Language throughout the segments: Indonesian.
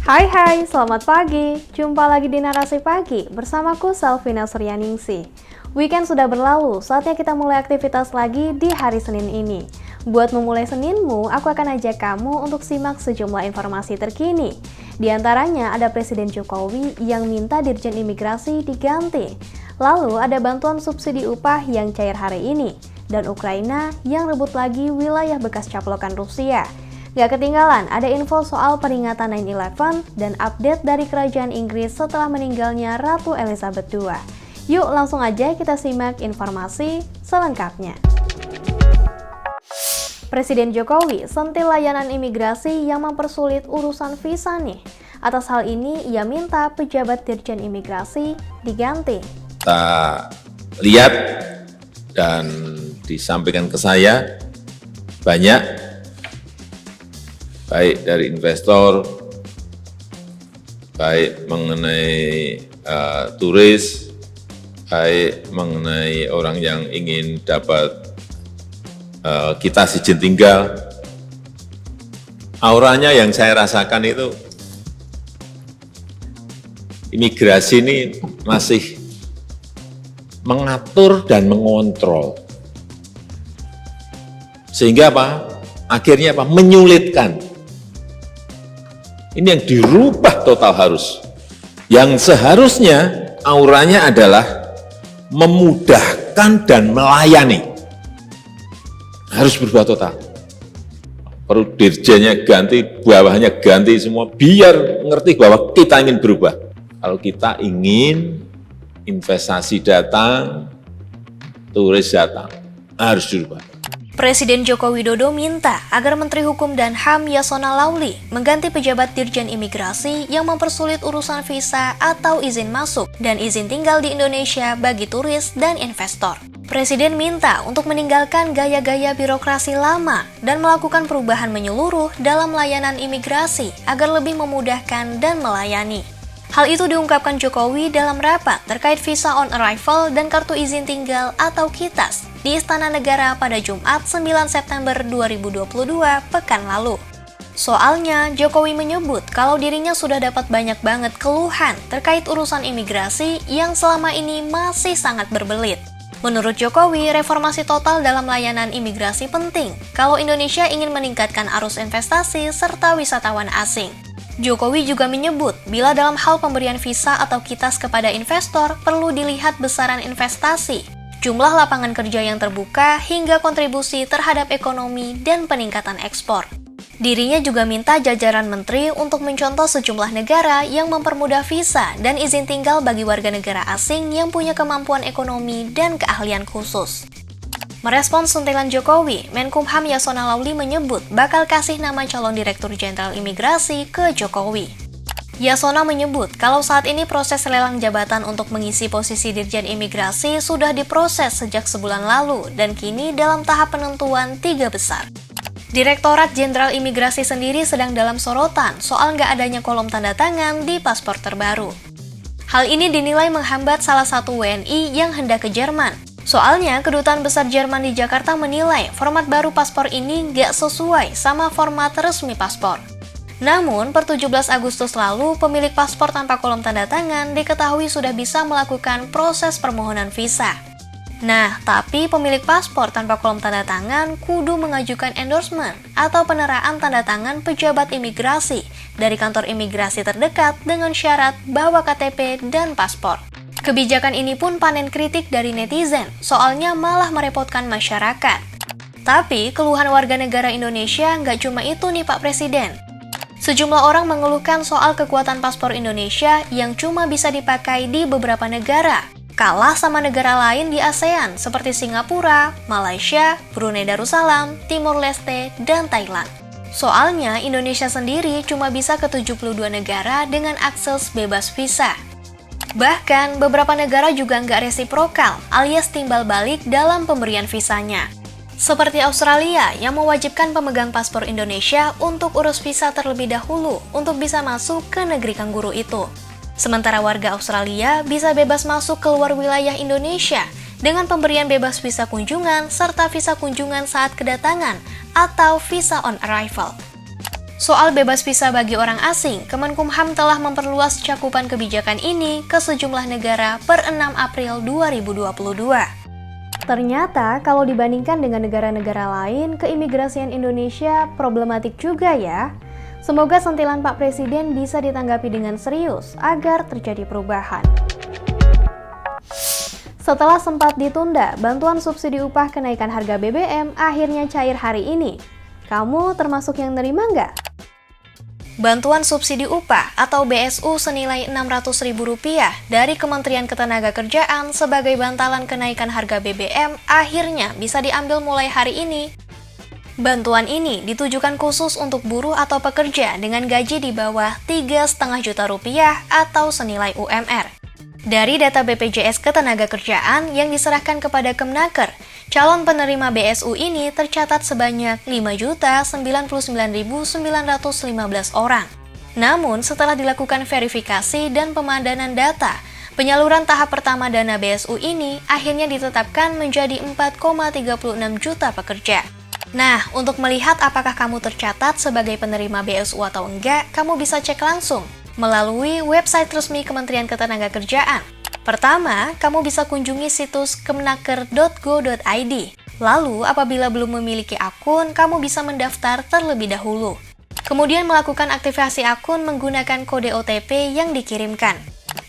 Hai, selamat pagi. Jumpa lagi di Narasi Pagi bersamaku Selvina Suryaningsih. Weekend sudah berlalu, saatnya kita mulai aktivitas lagi di hari Senin ini. Buat memulai Seninmu, aku akan ajak kamu untuk simak sejumlah informasi terkini. Di antaranya ada Presiden Jokowi yang minta Dirjen Imigrasi diganti. Lalu ada bantuan subsidi upah yang cair hari ini. Dan Ukraina yang rebut lagi wilayah bekas caplokan Rusia. Gak ketinggalan, ada info soal peringatan 9/11 dan update dari Kerajaan Inggris setelah meninggalnya Ratu Elizabeth II. Yuk langsung aja kita simak informasi selengkapnya. Presiden Jokowi sentil layanan imigrasi yang mempersulit urusan visa nih. Atas hal ini, ia minta pejabat Dirjen Imigrasi diganti. Kita lihat dan disampaikan ke saya banyak baik dari investor, baik mengenai turis, baik mengenai orang yang ingin dapat kita izin tinggal. Auranya yang saya rasakan itu, imigrasi ini masih mengatur dan mengontrol. Sehingga apa? Akhirnya apa? Menyulitkan. Ini yang dirubah total harus. Yang seharusnya auranya adalah memudahkan dan melayani. Harus berubah total. Perlu dirjennya ganti, bawahnya ganti semua, biar ngerti bahwa kita ingin berubah. Kalau kita ingin investasi datang, turis datang, harus dirubah. Presiden Joko Widodo minta agar Menteri Hukum dan HAM Yasona Lauli mengganti pejabat Dirjen Imigrasi yang mempersulit urusan visa atau izin masuk dan izin tinggal di Indonesia bagi turis dan investor. Presiden minta untuk meninggalkan gaya-gaya birokrasi lama dan melakukan perubahan menyeluruh dalam layanan imigrasi agar lebih memudahkan dan melayani. Hal itu diungkapkan Jokowi dalam rapat terkait visa on arrival dan kartu izin tinggal atau KITAS di Istana Negara pada Jumat 9 September 2022 pekan lalu. Soalnya, Jokowi menyebut kalau dirinya sudah dapat banyak banget keluhan terkait urusan imigrasi yang selama ini masih sangat berbelit. Menurut Jokowi, reformasi total dalam layanan imigrasi penting kalau Indonesia ingin meningkatkan arus investasi serta wisatawan asing. Jokowi juga menyebut bila dalam hal pemberian visa atau KITAS kepada investor perlu dilihat besaran investasi, jumlah lapangan kerja yang terbuka hingga kontribusi terhadap ekonomi dan peningkatan ekspor. Dirinya juga minta jajaran menteri untuk mencontoh sejumlah negara yang mempermudah visa dan izin tinggal bagi warga negara asing yang punya kemampuan ekonomi dan keahlian khusus. Merespons sentilan Jokowi, Menkumham Yasona Lauli menyebut bakal kasih nama calon Direktur Jenderal Imigrasi ke Jokowi. Yasona menyebut kalau saat ini proses lelang jabatan untuk mengisi posisi Dirjen Imigrasi sudah diproses sejak sebulan lalu dan kini dalam tahap penentuan 3 besar. Direktorat Jenderal Imigrasi sendiri sedang dalam sorotan soal nggak adanya kolom tanda tangan di paspor terbaru. Hal ini dinilai menghambat salah satu WNI yang hendak ke Jerman. Soalnya, Kedutaan Besar Jerman di Jakarta menilai format baru paspor ini nggak sesuai sama format resmi paspor. Namun, per 17 Agustus lalu, pemilik paspor tanpa kolom tanda tangan diketahui sudah bisa melakukan proses permohonan visa. Nah, tapi pemilik paspor tanpa kolom tanda tangan kudu mengajukan endorsement atau peneraan tanda tangan pejabat imigrasi dari kantor imigrasi terdekat dengan syarat bawa KTP dan paspor. Kebijakan ini pun panen kritik dari netizen, soalnya malah merepotkan masyarakat. Tapi, keluhan warga negara Indonesia nggak cuma itu nih Pak Presiden. Sejumlah orang mengeluhkan soal kekuatan paspor Indonesia yang cuma bisa dipakai di beberapa negara, kalah sama negara lain di ASEAN seperti Singapura, Malaysia, Brunei Darussalam, Timor Leste, dan Thailand. Soalnya, Indonesia sendiri cuma bisa ke 72 negara dengan akses bebas visa. Bahkan, beberapa negara juga nggak resiprokal alias timbal balik dalam pemberian visanya. Seperti Australia yang mewajibkan pemegang paspor Indonesia untuk urus visa terlebih dahulu untuk bisa masuk ke negeri kangguru itu. Sementara warga Australia bisa bebas masuk keluar wilayah Indonesia dengan pemberian bebas visa kunjungan serta visa kunjungan saat kedatangan atau visa on arrival. Soal bebas visa bagi orang asing, Kemenkumham telah memperluas cakupan kebijakan ini ke sejumlah negara per 6 April 2022. Ternyata kalau dibandingkan dengan negara-negara lain, keimigrasian Indonesia problematik juga ya. Semoga sentilan Pak Presiden bisa ditanggapi dengan serius agar terjadi perubahan. Setelah sempat ditunda, bantuan subsidi upah kenaikan harga BBM akhirnya cair hari ini. Kamu termasuk yang nerima nggak? Bantuan subsidi upah atau BSU senilai Rp600.000 dari Kementerian Ketenagakerjaan sebagai bantalan kenaikan harga BBM akhirnya bisa diambil mulai hari ini. Bantuan ini ditujukan khusus untuk buruh atau pekerja dengan gaji di bawah Rp3,5 juta atau senilai UMR. Dari data BPJS Ketenagakerjaan yang diserahkan kepada Kemnaker, calon penerima BSU ini tercatat sebanyak 5.099.915 orang. Namun, setelah dilakukan verifikasi dan pemadanan data, penyaluran tahap pertama dana BSU ini akhirnya ditetapkan menjadi 4,36 juta pekerja. Nah, untuk melihat apakah kamu tercatat sebagai penerima BSU atau enggak, kamu bisa cek langsung melalui website resmi Kementerian Ketenagakerjaan. Pertama, kamu bisa kunjungi situs kemnaker.go.id. Lalu, apabila belum memiliki akun, kamu bisa mendaftar terlebih dahulu. Kemudian melakukan aktivasi akun menggunakan kode OTP yang dikirimkan.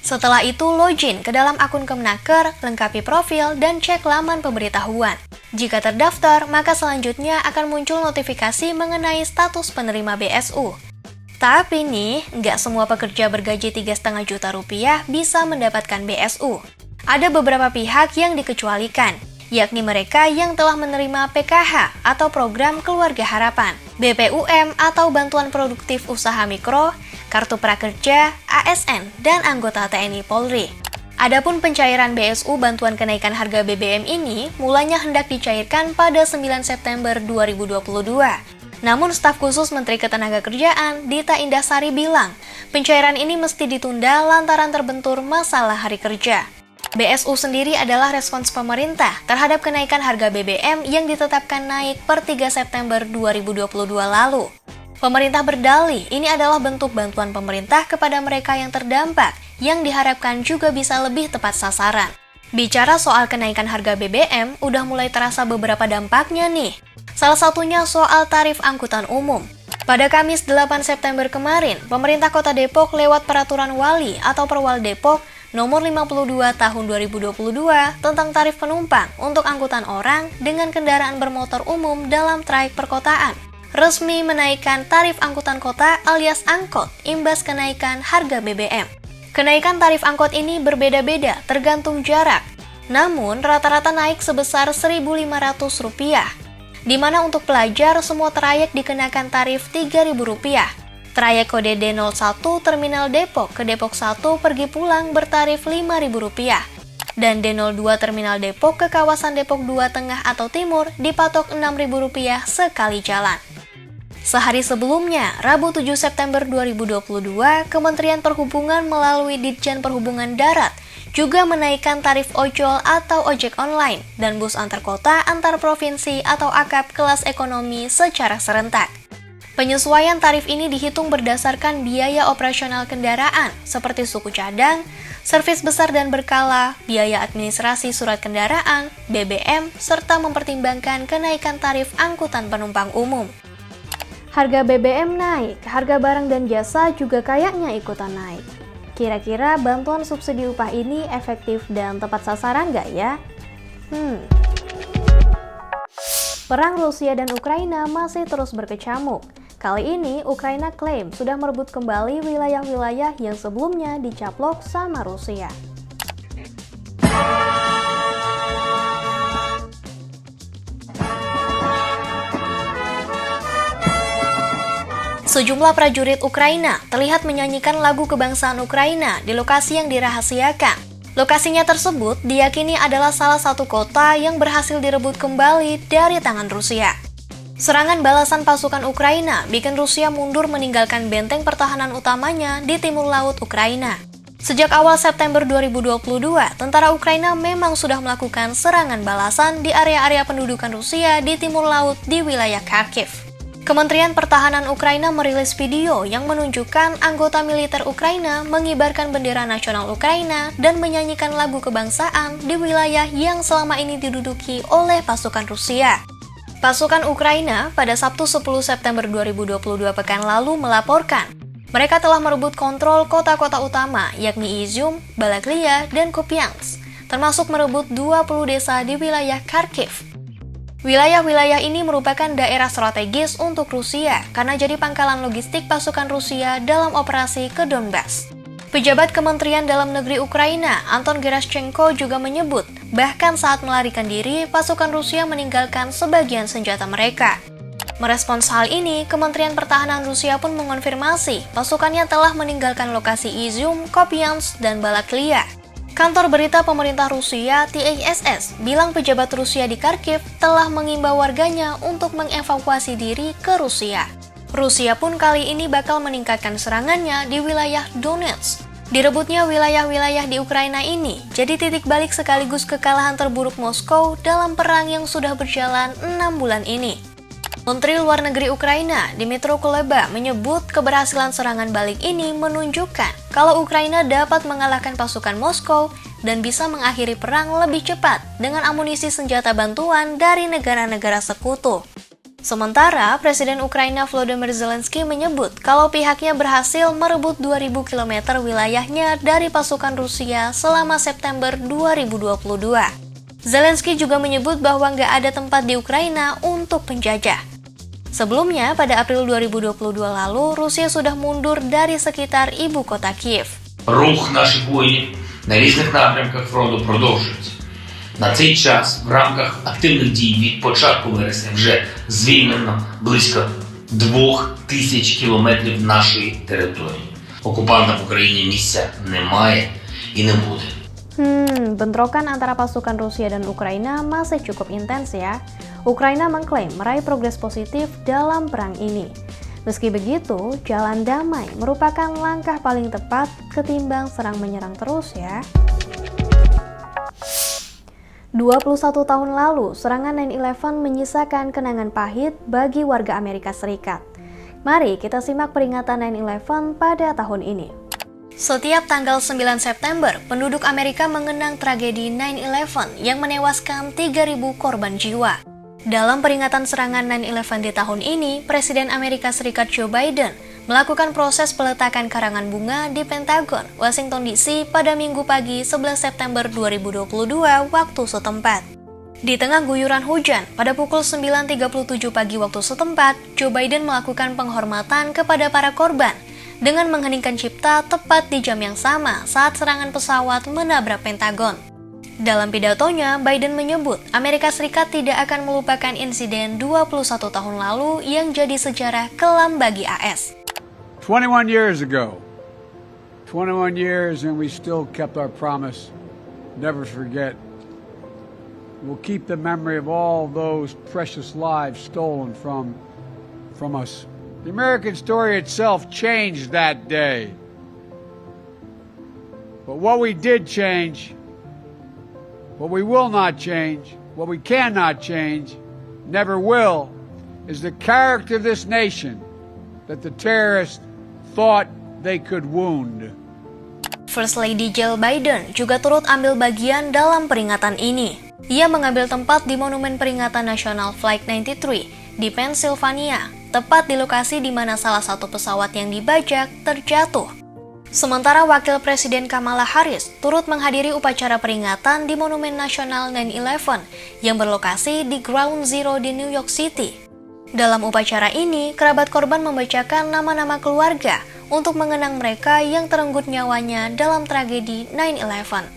Setelah itu, login ke dalam akun Kemnaker, lengkapi profil, dan cek laman pemberitahuan. Jika terdaftar, maka selanjutnya akan muncul notifikasi mengenai status penerima BSU. Tapi nih, nggak semua pekerja bergaji Rp3,5 juta bisa mendapatkan BSU. Ada beberapa pihak yang dikecualikan, yakni mereka yang telah menerima PKH atau Program Keluarga Harapan, BPUM atau Bantuan Produktif Usaha Mikro, Kartu Prakerja, ASN, dan anggota TNI Polri. Adapun pencairan BSU bantuan kenaikan harga BBM ini mulanya hendak dicairkan pada 9 September 2022. Namun, staf khusus Menteri Ketenagakerjaan, Dita Indahsari bilang, pencairan ini mesti ditunda lantaran terbentur masalah hari kerja. BSU sendiri adalah respons pemerintah terhadap kenaikan harga BBM yang ditetapkan naik per 3 September 2022 lalu. Pemerintah berdalih ini adalah bentuk bantuan pemerintah kepada mereka yang terdampak, yang diharapkan juga bisa lebih tepat sasaran. Bicara soal kenaikan harga BBM, udah mulai terasa beberapa dampaknya nih. Salah satunya soal tarif angkutan umum. Pada Kamis 8 September kemarin, pemerintah Kota Depok lewat Peraturan Wali atau Perwal Depok Nomor 52 Tahun 2022 tentang tarif penumpang untuk angkutan orang dengan kendaraan bermotor umum dalam trayek perkotaan, resmi menaikkan tarif angkutan kota alias angkot imbas kenaikan harga BBM. Kenaikan tarif angkot ini berbeda-beda tergantung jarak, namun rata-rata naik sebesar Rp1.500. Di mana untuk pelajar semua trayek dikenakan tarif Rp3.000. Trayek kode D01 Terminal Depok ke Depok 1 pergi pulang bertarif Rp5.000. Dan D02 Terminal Depok ke kawasan Depok 2 Tengah atau Timur dipatok Rp6.000 sekali jalan. Sehari sebelumnya, Rabu 7 September 2022, Kementerian Perhubungan melalui Ditjen Perhubungan Darat juga menaikkan tarif ojol atau ojek online dan bus antar kota antar provinsi atau AKAP kelas ekonomi secara serentak. Penyesuaian tarif ini dihitung berdasarkan biaya operasional kendaraan seperti suku cadang, servis besar dan berkala, biaya administrasi surat kendaraan, BBM, serta mempertimbangkan kenaikan tarif angkutan penumpang umum. Harga BBM naik, harga barang dan jasa juga kayaknya ikutan naik. Kira-kira bantuan subsidi upah ini efektif dan tepat sasaran nggak ya? Perang Rusia dan Ukraina masih terus berkecamuk. Kali ini, Ukraina klaim sudah merebut kembali wilayah-wilayah yang sebelumnya dicaplok sama Rusia. Sejumlah prajurit Ukraina terlihat menyanyikan lagu kebangsaan Ukraina di lokasi yang dirahasiakan. Lokasinya tersebut diyakini adalah salah satu kota yang berhasil direbut kembali dari tangan Rusia. Serangan balasan pasukan Ukraina bikin Rusia mundur meninggalkan benteng pertahanan utamanya di timur laut Ukraina. Sejak awal September 2022, tentara Ukraina memang sudah melakukan serangan balasan di area-area pendudukan Rusia di timur laut di wilayah Kharkiv. Kementerian Pertahanan Ukraina merilis video yang menunjukkan anggota militer Ukraina mengibarkan bendera nasional Ukraina dan menyanyikan lagu kebangsaan di wilayah yang selama ini diduduki oleh pasukan Rusia. Pasukan Ukraina pada Sabtu 10 September 2022 pekan lalu melaporkan mereka telah merebut kontrol kota-kota utama yakni Izium, Balaklia, dan Kupiansk, termasuk merebut 20 desa di wilayah Kharkiv. Wilayah-wilayah ini merupakan daerah strategis untuk Rusia karena jadi pangkalan logistik pasukan Rusia dalam operasi ke Donbas. Pejabat Kementerian Dalam Negeri Ukraina, Anton Gerashchenko juga menyebut, bahkan saat melarikan diri, pasukan Rusia meninggalkan sebagian senjata mereka. Merespons hal ini, Kementerian Pertahanan Rusia pun mengonfirmasi pasukannya telah meninggalkan lokasi Izium, Kupiansk, dan Balaklia. Kantor berita pemerintah Rusia, TASS, bilang pejabat Rusia di Kharkiv telah mengimbau warganya untuk mengevakuasi diri ke Rusia. Rusia pun kali ini bakal meningkatkan serangannya di wilayah Donetsk. Direbutnya wilayah-wilayah di Ukraina ini jadi titik balik sekaligus kekalahan terburuk Moskow dalam perang yang sudah berjalan 6 bulan ini. Menteri Luar Negeri Ukraina, Dmytro Kuleba, menyebut keberhasilan serangan balik ini menunjukkan kalau Ukraina dapat mengalahkan pasukan Moskow dan bisa mengakhiri perang lebih cepat dengan amunisi senjata bantuan dari negara-negara sekutu. Sementara, Presiden Ukraina Volodymyr Zelensky menyebut kalau pihaknya berhasil merebut 2.000 km wilayahnya dari pasukan Rusia selama September 2022. Zelensky juga menyebut bahwa nggak ada tempat di Ukraina untuk penjajah. Sebelumnya, pada April 2022 lalu, Rusia sudah mundur dari sekitar ibu kota Kiev. Рух наших воїнів на різних напрямках фронту продовжується. На цей час в рамках активних дій від початку вересня вже звільнено близько 2000 кілометрів нашої території. Окупанта в Україні місця немає і не буде. Bentrokan antara pasukan Rusia dan Ukraina masih cukup intens ya. Ukraina mengklaim meraih progres positif dalam perang ini. Meski begitu, jalan damai merupakan langkah paling tepat ketimbang serang-menyerang terus ya. 21 tahun lalu, serangan 9/11 menyisakan kenangan pahit bagi warga Amerika Serikat. Mari kita simak peringatan 9/11 pada tahun ini. Setiap tanggal 9 September, penduduk Amerika mengenang tragedi 9/11 yang menewaskan 3.000 korban jiwa. Dalam peringatan serangan 9/11 di tahun ini, Presiden Amerika Serikat Joe Biden melakukan proses peletakan karangan bunga di Pentagon, Washington DC pada Minggu pagi 11 September 2022 waktu setempat. Di tengah guyuran hujan, pada pukul 9.37 pagi waktu setempat, Joe Biden melakukan penghormatan kepada para korban dengan mengheningkan cipta tepat di jam yang sama saat serangan pesawat menabrak Pentagon. Dalam pidatonya, Biden menyebut Amerika Serikat tidak akan melupakan insiden 21 tahun lalu yang jadi sejarah kelam bagi AS. 21 years ago, 21 years and we still kept our promise, never forget. We'll keep the memory of all those precious lives stolen from us. The American story itself changed that day. But what we did change, what we will not change, what we cannot change, never will, is the character of this nation that the terrorists thought they could wound. First Lady Jill Biden juga turut ambil bagian dalam peringatan ini. Ia mengambil tempat di Monumen Peringatan Nasional Flight 93 di Pennsylvania, tepat di lokasi di mana salah satu pesawat yang dibajak terjatuh. Sementara Wakil Presiden Kamala Harris turut menghadiri upacara peringatan di Monumen Nasional 9/11 yang berlokasi di Ground Zero di New York City. Dalam upacara ini, kerabat korban membacakan nama-nama keluarga untuk mengenang mereka yang terenggut nyawanya dalam tragedi 9/11.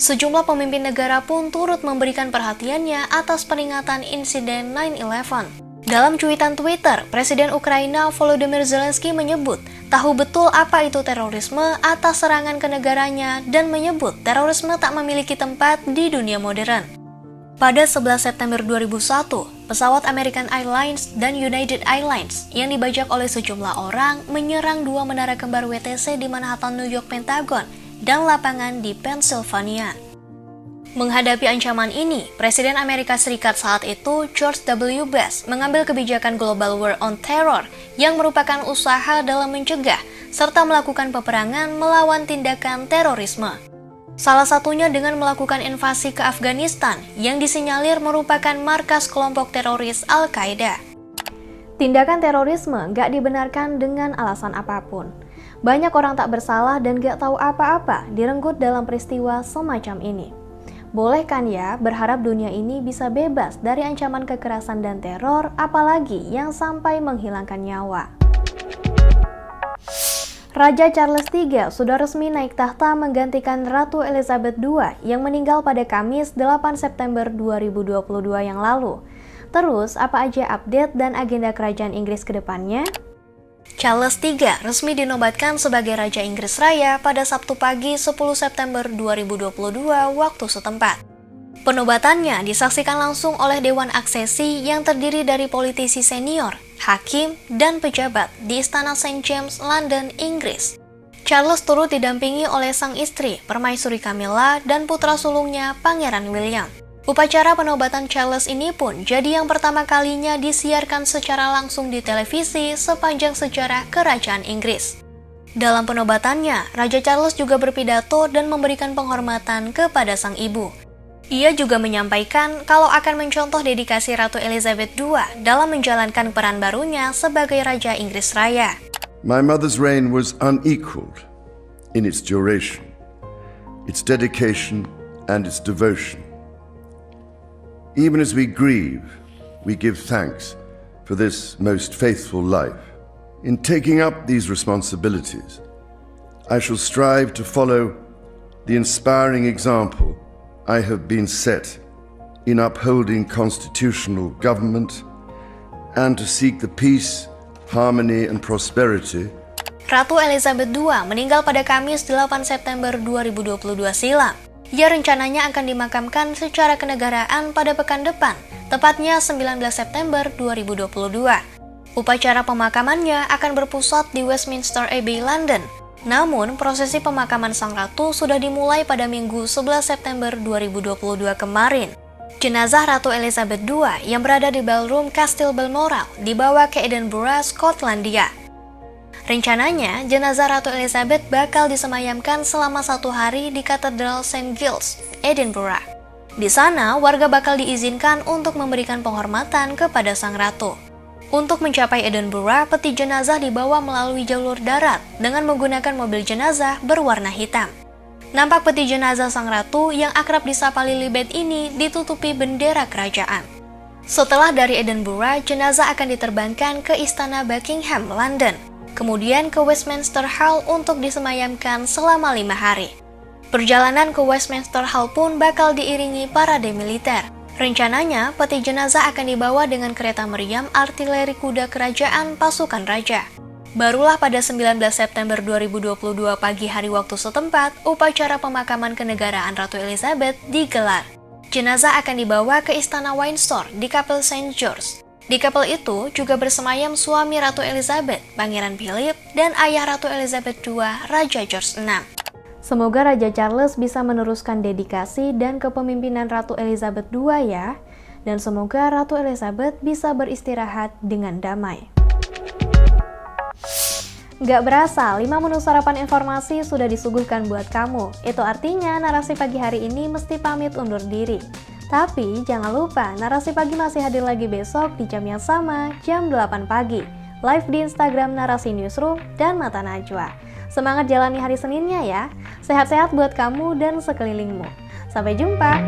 Sejumlah pemimpin negara pun turut memberikan perhatiannya atas peringatan insiden 9/11. Dalam cuitan Twitter, Presiden Ukraina Volodymyr Zelensky menyebut tahu betul apa itu terorisme atas serangan ke negaranya dan menyebut terorisme tak memiliki tempat di dunia modern. Pada 11 September 2001, pesawat American Airlines dan United Airlines yang dibajak oleh sejumlah orang menyerang dua menara kembar WTC di Manhattan, New York Pentagon dan lapangan di Pennsylvania. Menghadapi ancaman ini, Presiden Amerika Serikat saat itu, George W. Bush, mengambil kebijakan Global War on Terror yang merupakan usaha dalam mencegah serta melakukan peperangan melawan tindakan terorisme. Salah satunya dengan melakukan invasi ke Afghanistan yang disinyalir merupakan markas kelompok teroris Al-Qaeda. Tindakan terorisme gak dibenarkan dengan alasan apapun. Banyak orang tak bersalah dan gak tahu apa-apa direnggut dalam peristiwa semacam ini. Boleh kan ya berharap dunia ini bisa bebas dari ancaman kekerasan dan teror, apalagi yang sampai menghilangkan nyawa. Raja Charles III sudah resmi naik tahta menggantikan Ratu Elizabeth II yang meninggal pada Kamis 8 September 2022 yang lalu. Terus, apa aja update dan agenda kerajaan Inggris ke depannya? Charles III resmi dinobatkan sebagai Raja Inggris Raya pada Sabtu pagi 10 September 2022 waktu setempat. Penobatannya disaksikan langsung oleh Dewan Aksesi yang terdiri dari politisi senior, hakim, dan pejabat di Istana St. James, London, Inggris. Charles turut didampingi oleh sang istri, Permaisuri Camilla, dan putra sulungnya, Pangeran William. Upacara penobatan Charles ini pun jadi yang pertama kalinya disiarkan secara langsung di televisi sepanjang sejarah Kerajaan Inggris. Dalam penobatannya, Raja Charles juga berpidato dan memberikan penghormatan kepada sang ibu. Ia juga menyampaikan kalau akan mencontoh dedikasi Ratu Elizabeth II dalam menjalankan peran barunya sebagai Raja Inggris Raya. My mother's reign was unequaled in its duration, its dedication, and its devotion. Even as we grieve, we give thanks for this most faithful life. In taking up these responsibilities, I shall strive to follow the inspiring example I have been set in upholding constitutional government and to seek the peace, harmony, and prosperity. Ratu Elizabeth II meninggal pada Kamis 8 September 2022 silam. Ia rencananya akan dimakamkan secara kenegaraan pada pekan depan, tepatnya 19 September 2022. Upacara pemakamannya akan berpusat di Westminster Abbey, London. Namun, prosesi pemakaman sang ratu sudah dimulai pada Minggu 11 September 2022 kemarin. Jenazah Ratu Elizabeth II yang berada di ballroom Kastil Balmoral dibawa ke Edinburgh, Skotlandia. Rencananya, jenazah Ratu Elizabeth bakal disemayamkan selama 1 hari di Katedral St. Giles, Edinburgh. Di sana, warga bakal diizinkan untuk memberikan penghormatan kepada sang ratu. Untuk mencapai Edinburgh, peti jenazah dibawa melalui jalur darat dengan menggunakan mobil jenazah berwarna hitam. Nampak peti jenazah sang ratu yang akrab disapa Lilibet ini ditutupi bendera kerajaan. Setelah dari Edinburgh, jenazah akan diterbangkan ke Istana Buckingham, London. Kemudian ke Westminster Hall untuk disemayamkan selama 5 hari. Perjalanan ke Westminster Hall pun bakal diiringi parade militer. Rencananya, peti jenazah akan dibawa dengan kereta meriam artileri kuda kerajaan pasukan raja. Barulah pada 19 September 2022 pagi hari waktu setempat, upacara pemakaman kenegaraan Ratu Elizabeth digelar. Jenazah akan dibawa ke Istana Windsor di Kapel St. George. Di kapel itu juga bersemayam suami Ratu Elizabeth, Pangeran Philip, dan ayah Ratu Elizabeth II, Raja George VI. Semoga Raja Charles bisa meneruskan dedikasi dan kepemimpinan Ratu Elizabeth II ya, dan semoga Ratu Elizabeth bisa beristirahat dengan damai. Gak berasa, 5 menu sarapan informasi sudah disuguhkan buat kamu. Itu artinya narasi pagi hari ini mesti pamit undur diri. Tapi jangan lupa, narasi pagi masih hadir lagi besok di jam yang sama, jam 8 pagi. Live di Instagram Narasi Newsroom dan Mata Najwa. Semangat jalani hari Seninnya ya. Sehat-sehat buat kamu dan sekelilingmu. Sampai jumpa.